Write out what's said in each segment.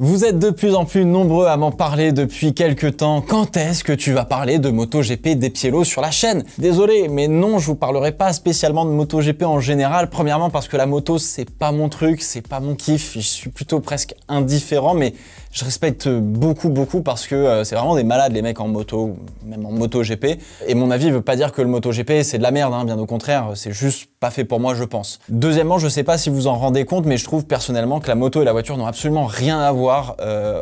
Vous êtes de plus en plus nombreux à m'en parler depuis quelques temps. Quand est-ce que tu vas parler de MotoGP des Piélos sur la chaîne? Désolé, mais non, je vous parlerai pas spécialement de MotoGP en général. Premièrement parce que la moto, c'est pas mon truc, c'est pas mon kiff. Je suis plutôt presque indifférent, mais je respecte beaucoup parce que c'est vraiment des malades les mecs en moto, même en MotoGP. Et mon avis veut pas dire que le MotoGP c'est de la merde, hein, bien au contraire, c'est juste pas fait pour moi je pense. Deuxièmement, je sais pas si vous en rendez compte, mais je trouve personnellement que la moto et la voiture n'ont absolument rien à voir,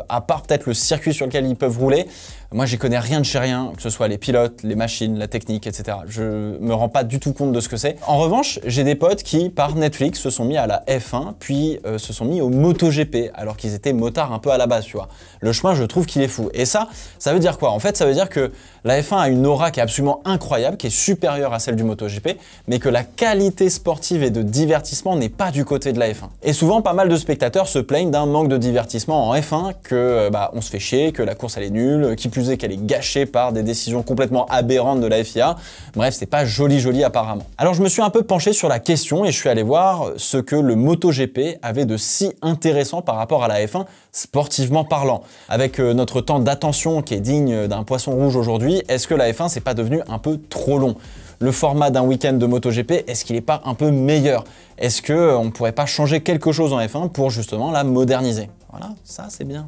à part peut-être le circuit sur lequel ils peuvent rouler. Moi j'y connais rien de chez rien, que ce soit les pilotes, les machines, la technique, etc. Je me rends pas du tout compte de ce que c'est. En revanche, j'ai des potes qui, par Netflix, se sont mis à la F1, puis se sont mis au MotoGP, alors qu'ils étaient motards un peu à la base, tu vois. Le chemin, je trouve qu'il est fou. Et ça veut dire quoi? En fait, ça veut dire que la F1 a une aura qui est absolument incroyable, qui est supérieure à celle du MotoGP, mais que la qualité sportive et de divertissement n'est pas du côté de la F1. Et souvent, pas mal de spectateurs se plaignent d'un manque de divertissement en F1, que on se fait chier, que la course elle est nulle, qui plus est qu'elle est gâchée par des décisions complètement aberrantes de la FIA. Bref, c'est pas joli apparemment. Alors je me suis un peu penché sur la question et je suis allé voir ce que le MotoGP avait de si intéressant par rapport à la F1, sportivement parlant. Avec notre temps d'attention qui est digne d'un poisson rouge aujourd'hui, est-ce que la F1 c'est pas devenu un peu trop long? Le format d'un week-end de MotoGP, est-ce qu'il n'est pas un peu meilleur? Est-ce qu'on ne pourrait pas changer quelque chose en F1 pour justement la moderniser? Voilà, ça c'est bien.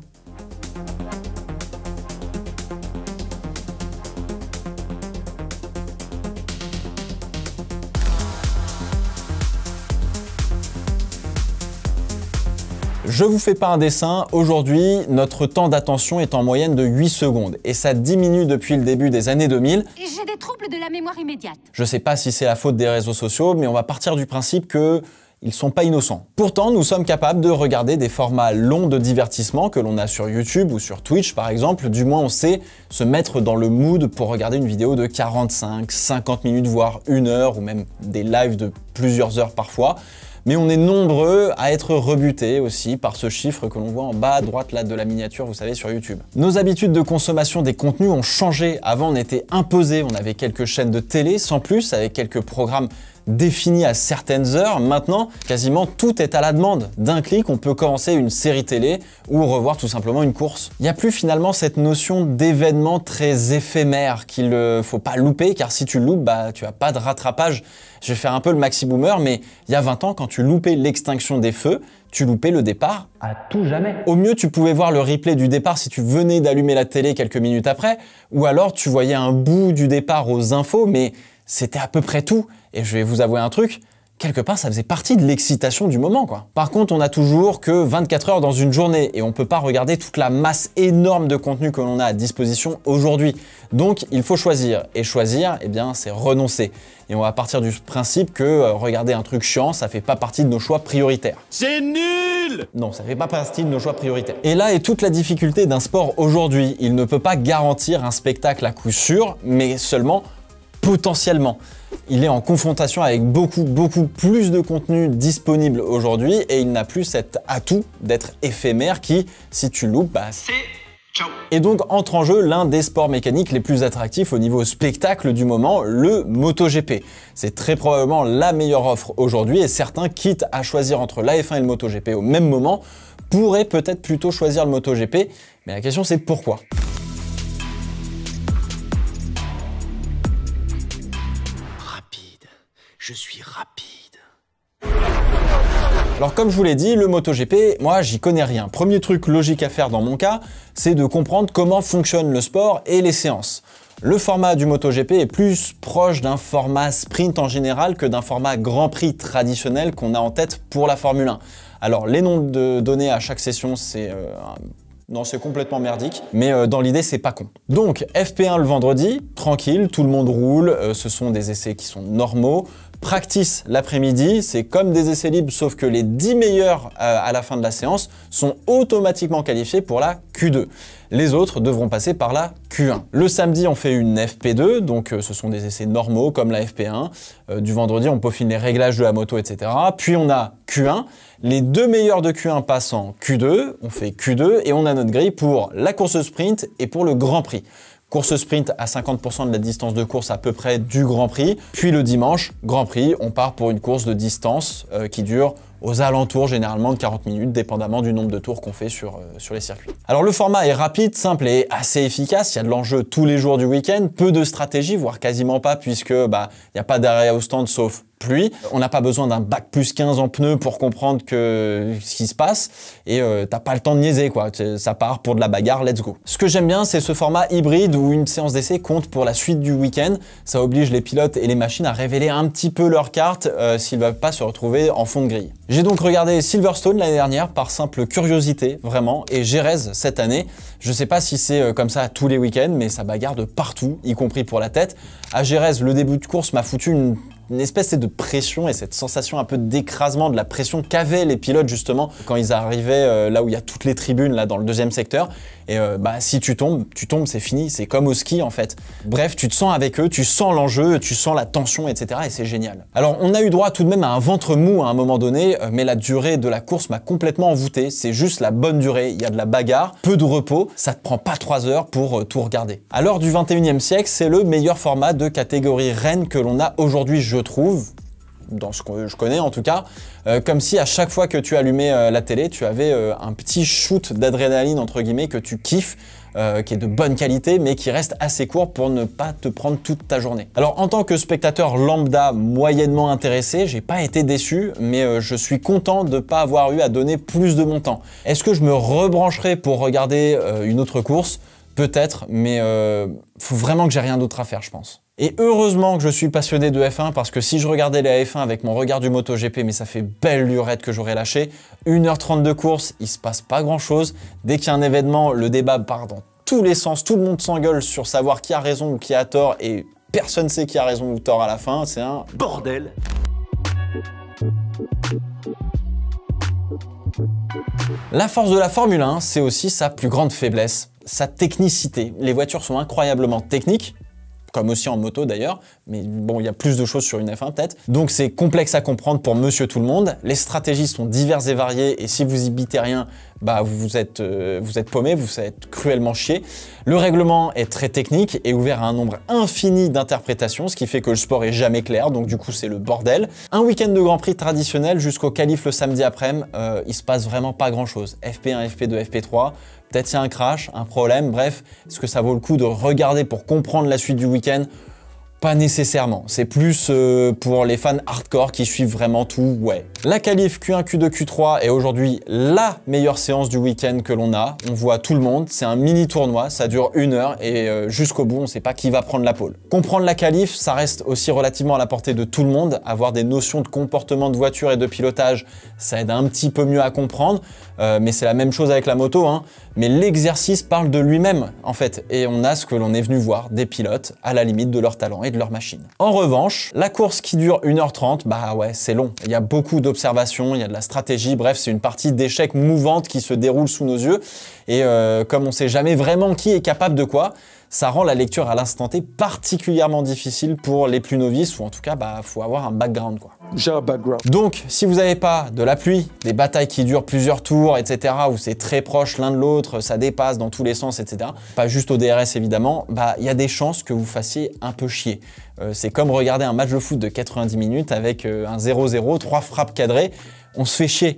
Je vous fais pas un dessin, aujourd'hui notre temps d'attention est en moyenne de 8 secondes et ça diminue depuis le début des années 2000. Et j'ai des troubles de la mémoire immédiate. Je sais pas si c'est la faute des réseaux sociaux, mais on va partir du principe que ils sont pas innocents. Pourtant, nous sommes capables de regarder des formats longs de divertissement que l'on a sur YouTube ou sur Twitch par exemple. Du moins, on sait se mettre dans le mood pour regarder une vidéo de 45, 50 minutes, voire 1 heure ou même des lives de plusieurs heures parfois. Mais on est nombreux à être rebutés aussi par ce chiffre que l'on voit en bas à droite là de la miniature, vous savez, sur YouTube. Nos habitudes de consommation des contenus ont changé. Avant, on était imposé, on avait quelques chaînes de télé sans plus, avec quelques programmes définis à certaines heures. Maintenant, quasiment tout est à la demande. D'un clic, on peut commencer une série télé ou revoir tout simplement une course. Il n'y a plus finalement cette notion d'événement très éphémère qu'il ne faut pas louper, car si tu loupes, tu n'as pas de rattrapage. Je vais faire un peu le maxi boomer, mais il y a 20 ans, quand tu loupais l'extinction des feux, tu loupais le départ à tout jamais. Au mieux, tu pouvais voir le replay du départ si tu venais d'allumer la télé quelques minutes après, ou alors tu voyais un bout du départ aux infos, mais c'était à peu près tout. Et je vais vous avouer un truc, quelque part, ça faisait partie de l'excitation du moment, quoi. Par contre, on n'a toujours que 24 heures dans une journée et on peut pas regarder toute la masse énorme de contenu que l'on a à disposition aujourd'hui. Donc, il faut choisir. Et choisir, eh bien, c'est renoncer. Et on va partir du principe que regarder un truc chiant, ça fait pas partie de nos choix prioritaires. C'est nul! Non, ça fait pas partie de nos choix prioritaires. Et là est toute la difficulté d'un sport aujourd'hui. Il ne peut pas garantir un spectacle à coup sûr, mais seulement potentiellement. Il est en confrontation avec beaucoup plus de contenu disponible aujourd'hui et il n'a plus cet atout d'être éphémère qui, si tu loupes, c'est ciao. Et donc entre en jeu l'un des sports mécaniques les plus attractifs au niveau spectacle du moment, le MotoGP. C'est très probablement la meilleure offre aujourd'hui et certains, quitte à choisir entre la F1 et le MotoGP au même moment, pourraient peut-être plutôt choisir le MotoGP. Mais la question c'est pourquoi ? Je suis rapide. Alors comme je vous l'ai dit, le MotoGP, moi j'y connais rien. Premier truc logique à faire dans mon cas, c'est de comprendre comment fonctionne le sport et les séances. Le format du MotoGP est plus proche d'un format sprint en général que d'un format Grand Prix traditionnel qu'on a en tête pour la Formule 1. Alors les noms donnés à chaque session, c'est non, c'est complètement merdique, mais dans l'idée, c'est pas con. Donc, FP1 le vendredi, tranquille, tout le monde roule, ce sont des essais qui sont normaux. Practice l'après-midi, c'est comme des essais libres, sauf que les 10 meilleurs à la fin de la séance sont automatiquement qualifiés pour la Q2. Les autres devront passer par la Q1. Le samedi, on fait une FP2, donc ce sont des essais normaux comme la FP1. Du vendredi, on peaufine les réglages de la moto, etc. Puis on a Q1. Les 2 meilleurs de Q1 passent en Q2, on fait Q2 et on a notre grille pour la course sprint et pour le Grand Prix. Course sprint à 50% de la distance de course à peu près du Grand Prix. Puis le dimanche, Grand Prix, on part pour une course de distance qui dure aux alentours généralement de 40 minutes, dépendamment du nombre de tours qu'on fait sur les circuits. Alors le format est rapide, simple et assez efficace, il y a de l'enjeu tous les jours du week-end, peu de stratégie, voire quasiment pas, puisque il n'y a pas d'arrêt au stand sauf pluie. On n'a pas besoin d'un bac plus 15 en pneus pour comprendre ce qui se passe et t'as pas le temps de niaiser quoi. Ça part pour de la bagarre, let's go. Ce que j'aime bien, c'est ce format hybride où une séance d'essai compte pour la suite du week-end. Ça oblige les pilotes et les machines à révéler un petit peu leurs cartes s'ils ne veulent pas se retrouver en fond de grille. J'ai donc regardé Silverstone l'année dernière par simple curiosité, vraiment, et Jerez cette année. Je sais pas si c'est comme ça tous les week-ends, mais ça bagarre de partout, y compris pour la tête. À Jerez, le début de course m'a foutu une espèce de pression et cette sensation un peu d'écrasement de la pression qu'avaient les pilotes justement quand ils arrivaient là où il y a toutes les tribunes là dans le deuxième secteur. Et si tu tombes, c'est fini, c'est comme au ski en fait. Bref, tu te sens avec eux, tu sens l'enjeu, tu sens la tension, etc. et c'est génial. Alors on a eu droit tout de même à un ventre mou à un moment donné, mais la durée de la course m'a complètement envoûté. C'est juste la bonne durée, il y a de la bagarre, peu de repos, ça te prend pas 3 heures pour tout regarder. À l'heure du 21e siècle, c'est le meilleur format de catégorie reine que l'on a aujourd'hui, je trouve, dans ce que je connais en tout cas, comme si à chaque fois que tu allumais la télé, tu avais un petit shoot d'adrénaline entre guillemets que tu kiffes, qui est de bonne qualité mais qui reste assez court pour ne pas te prendre toute ta journée. Alors en tant que spectateur lambda moyennement intéressé, j'ai pas été déçu, mais je suis content de pas avoir eu à donner plus de mon temps. Est-ce que je me rebrancherai pour regarder une autre course? Peut-être, mais faut vraiment que j'ai rien d'autre à faire, je pense. Et heureusement que je suis passionné de F1 parce que si je regardais la F1 avec mon regard du MotoGP, mais ça fait belle lurette que j'aurais lâché. 1h30 de course, il se passe pas grand chose. Dès qu'il y a un événement, le débat part dans tous les sens, tout le monde s'engueule sur savoir qui a raison ou qui a tort et personne sait qui a raison ou tort à la fin, c'est un Bordel. La force de la Formule 1, c'est aussi sa plus grande faiblesse, sa technicité. Les voitures sont incroyablement techniques, comme aussi en moto d'ailleurs, mais bon, il y a plus de choses sur une F1 peut-être. Donc c'est complexe à comprendre pour monsieur tout le monde. Les stratégies sont diverses et variées et si vous y bitez rien, vous êtes paumé, vous êtes cruellement chié. Le règlement est très technique et ouvert à un nombre infini d'interprétations, ce qui fait que le sport est jamais clair, donc du coup c'est le bordel. Un week-end de Grand Prix traditionnel jusqu'au qualif le samedi après-midi, il se passe vraiment pas grand-chose. FP1, FP2, FP3, peut-être il y a un crash, un problème, bref, est-ce que ça vaut le coup de regarder pour comprendre la suite du week-end? Pas nécessairement, c'est plus pour les fans hardcore qui suivent vraiment tout, ouais. La qualif Q1, Q2, Q3 est aujourd'hui la meilleure séance du week-end que l'on a. On voit tout le monde, c'est un mini tournoi, ça dure 1 heure et jusqu'au bout, on ne sait pas qui va prendre la pole. Comprendre la qualif, ça reste aussi relativement à la portée de tout le monde. Avoir des notions de comportement de voiture et de pilotage, ça aide un petit peu mieux à comprendre, mais c'est la même chose avec la moto, hein. Mais l'exercice parle de lui-même, en fait, et on a ce que l'on est venu voir, des pilotes à la limite de leur talent et de leur machine. En revanche, la course qui dure 1h30, ouais, c'est long. Il y a beaucoup d'observations, il y a de la stratégie, bref, c'est une partie d'échecs mouvante qui se déroule sous nos yeux. Et comme on sait jamais vraiment qui est capable de quoi, ça rend la lecture à l'instant T particulièrement difficile pour les plus novices, ou en tout cas, faut avoir un background, quoi. J'ai un background. Donc, si vous n'avez pas de la pluie, des batailles qui durent plusieurs tours, etc., où c'est très proche l'un de l'autre, ça dépasse dans tous les sens, etc., pas juste au DRS évidemment, il y a des chances que vous fassiez un peu chier. C'est comme regarder un match de foot de 90 minutes avec un 0-0, 3 frappes cadrées, on se fait chier.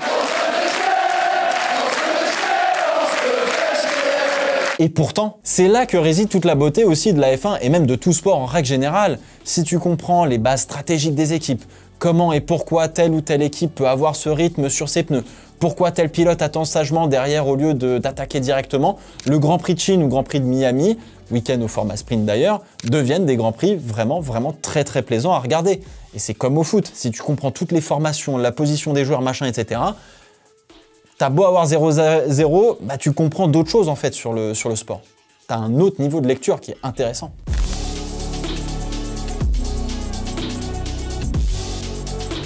Et pourtant, c'est là que réside toute la beauté aussi de la F1 et même de tout sport en règle générale. Si tu comprends les bases stratégiques des équipes, comment et pourquoi telle ou telle équipe peut avoir ce rythme sur ses pneus, pourquoi tel pilote attend sagement derrière au lieu d'attaquer directement, le Grand Prix de Chine ou Grand Prix de Miami, week-end au format sprint d'ailleurs, deviennent des Grands Prix vraiment très très plaisants à regarder. Et c'est comme au foot, si tu comprends toutes les formations, la position des joueurs, machin, etc., t'as beau avoir 0-0, tu comprends d'autres choses en fait sur le sport. T'as un autre niveau de lecture qui est intéressant.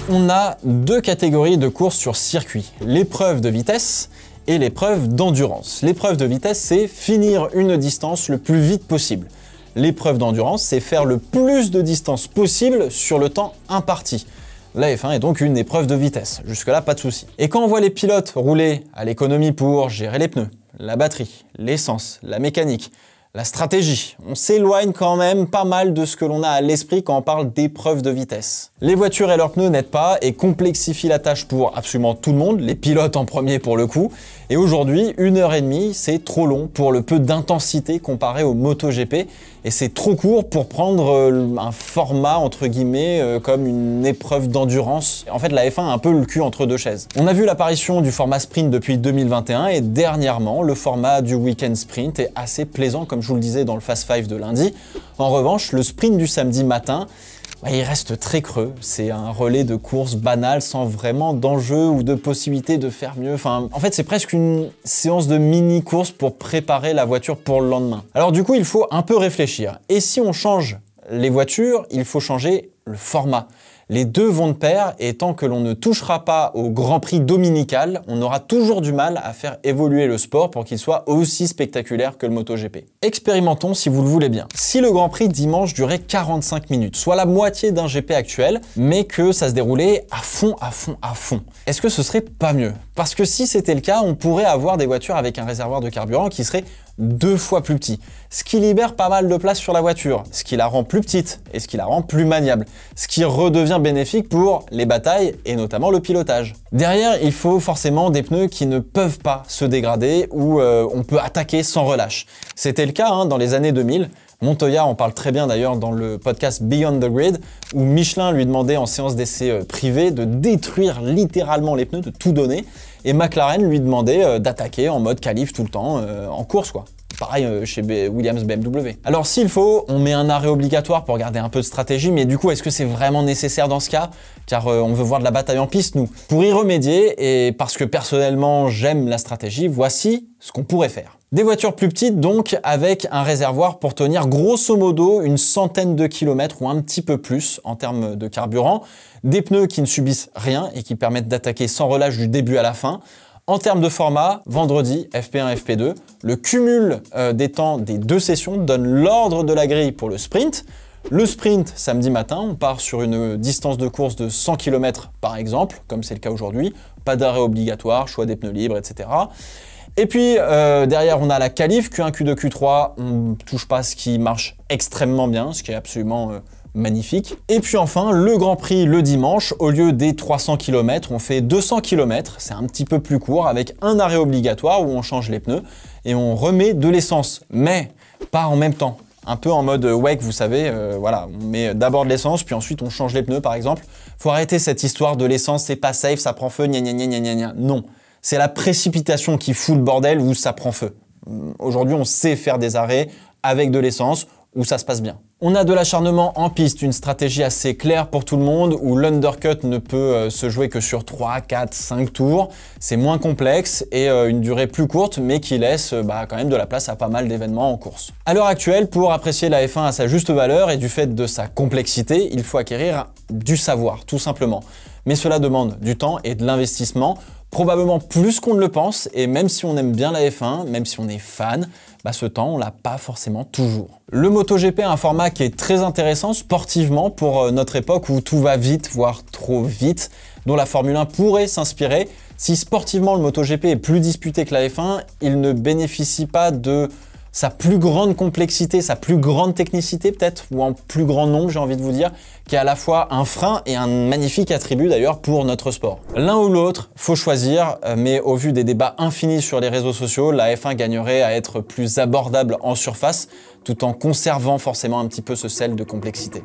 On a 2 catégories de courses sur circuit, l'épreuve de vitesse et l'épreuve d'endurance. L'épreuve de vitesse, c'est finir une distance le plus vite possible. L'épreuve d'endurance, c'est faire le plus de distance possible sur le temps imparti. La F1 est donc une épreuve de vitesse, jusque-là pas de souci. Et quand on voit les pilotes rouler à l'économie pour gérer les pneus, la batterie, l'essence, la mécanique, La stratégie. On s'éloigne quand même pas mal de ce que l'on a à l'esprit quand on parle d'épreuves de vitesse. Les voitures et leurs pneus n'aident pas et complexifient la tâche pour absolument tout le monde, les pilotes en premier pour le coup. Et aujourd'hui, 1h30, c'est trop long pour le peu d'intensité comparé au MotoGP. Et c'est trop court pour prendre un format, entre guillemets, comme une épreuve d'endurance. En fait, la F1 a un peu le cul entre deux chaises. On a vu l'apparition du format sprint depuis 2021 et dernièrement, le format du week-end sprint est assez plaisant, comme je vous le disais dans le Fast 5 de lundi. En revanche, le sprint du samedi matin, il reste très creux. C'est un relais de course banal sans vraiment d'enjeu ou de possibilité de faire mieux. Enfin, en fait, c'est presque une séance de mini-course pour préparer la voiture pour le lendemain. Alors du coup, il faut un peu réfléchir. Et si on change les voitures, il faut changer le format. Les deux vont de pair et tant que l'on ne touchera pas au Grand Prix dominical, on aura toujours du mal à faire évoluer le sport pour qu'il soit aussi spectaculaire que le MotoGP. Expérimentons si vous le voulez bien. Si le Grand Prix dimanche durait 45 minutes, soit la moitié d'un GP actuel, mais que ça se déroulait à fond, est-ce que ce serait pas mieux? Parce que si c'était le cas, on pourrait avoir des voitures avec un réservoir de carburant qui serait 2 fois plus petit, ce qui libère pas mal de place sur la voiture, ce qui la rend plus petite et ce qui la rend plus maniable, ce qui redevient bénéfique pour les batailles et notamment le pilotage. Derrière, il faut forcément des pneus qui ne peuvent pas se dégrader où on peut attaquer sans relâche. C'était le cas dans les années 2000. Montoya en parle très bien d'ailleurs dans le podcast Beyond the Grid, où Michelin lui demandait en séance d'essai privée de détruire littéralement les pneus, de tout donner, et McLaren lui demandait d'attaquer en mode qualif tout le temps, en course quoi. Pareil chez Williams BMW. Alors s'il faut, on met un arrêt obligatoire pour garder un peu de stratégie, mais du coup, est-ce que c'est vraiment nécessaire dans ce cas? Car on veut voir de la bataille en piste, nous. Pour y remédier, et parce que personnellement j'aime la stratégie, voici ce qu'on pourrait faire. Des voitures plus petites donc, avec un réservoir pour tenir grosso modo une centaine de kilomètres ou un petit peu plus en termes de carburant, des pneus qui ne subissent rien et qui permettent d'attaquer sans relâche du début à la fin. En termes de format, vendredi, FP1, FP2, le cumul des temps des deux sessions donne l'ordre de la grille pour le sprint. Le sprint, samedi matin, on part sur une distance de course de 100 km par exemple, comme c'est le cas aujourd'hui, pas d'arrêt obligatoire, choix des pneus libres, etc. Et puis derrière, on a la qualif, Q1, Q2, Q3, on ne touche pas ce qui marche extrêmement bien, ce qui est absolument magnifique. Et puis enfin, le Grand Prix le dimanche, au lieu des 300 km, on fait 200 km, c'est un petit peu plus court, avec un arrêt obligatoire où on change les pneus et on remet de l'essence, mais pas en même temps. Un peu en mode WEC, vous savez, voilà, on met d'abord de l'essence, puis ensuite on change les pneus par exemple. Faut arrêter cette histoire de l'essence, c'est pas safe, ça prend feu, gna gna gna gna gna. Non, c'est la précipitation qui fout le bordel où ça prend feu. Aujourd'hui, on sait faire des arrêts avec de l'essence où ça se passe bien. On a de l'acharnement en piste, une stratégie assez claire pour tout le monde où l'undercut ne peut se jouer que sur 3, 4, 5 tours. C'est moins complexe et une durée plus courte mais qui laisse quand même de la place à pas mal d'événements en course. À l'heure actuelle, pour apprécier la F1 à sa juste valeur et du fait de sa complexité, il faut acquérir du savoir, tout simplement. Mais cela demande du temps et de l'investissement, probablement plus qu'on ne le pense, et même si on aime bien la F1, même si on est fan, ce temps, on l'a pas forcément toujours. Le MotoGP a un format qui est très intéressant sportivement pour notre époque où tout va vite, voire trop vite, dont la Formule 1 pourrait s'inspirer. Si sportivement le MotoGP est plus disputé que la F1, il ne bénéficie pas de sa plus grande complexité, sa plus grande technicité peut-être, ou en plus grand nombre j'ai envie de vous dire, qui est à la fois un frein et un magnifique attribut d'ailleurs pour notre sport. L'un ou l'autre, faut choisir, mais au vu des débats infinis sur les réseaux sociaux, la F1 gagnerait à être plus abordable en surface, tout en conservant forcément un petit peu ce sel de complexité.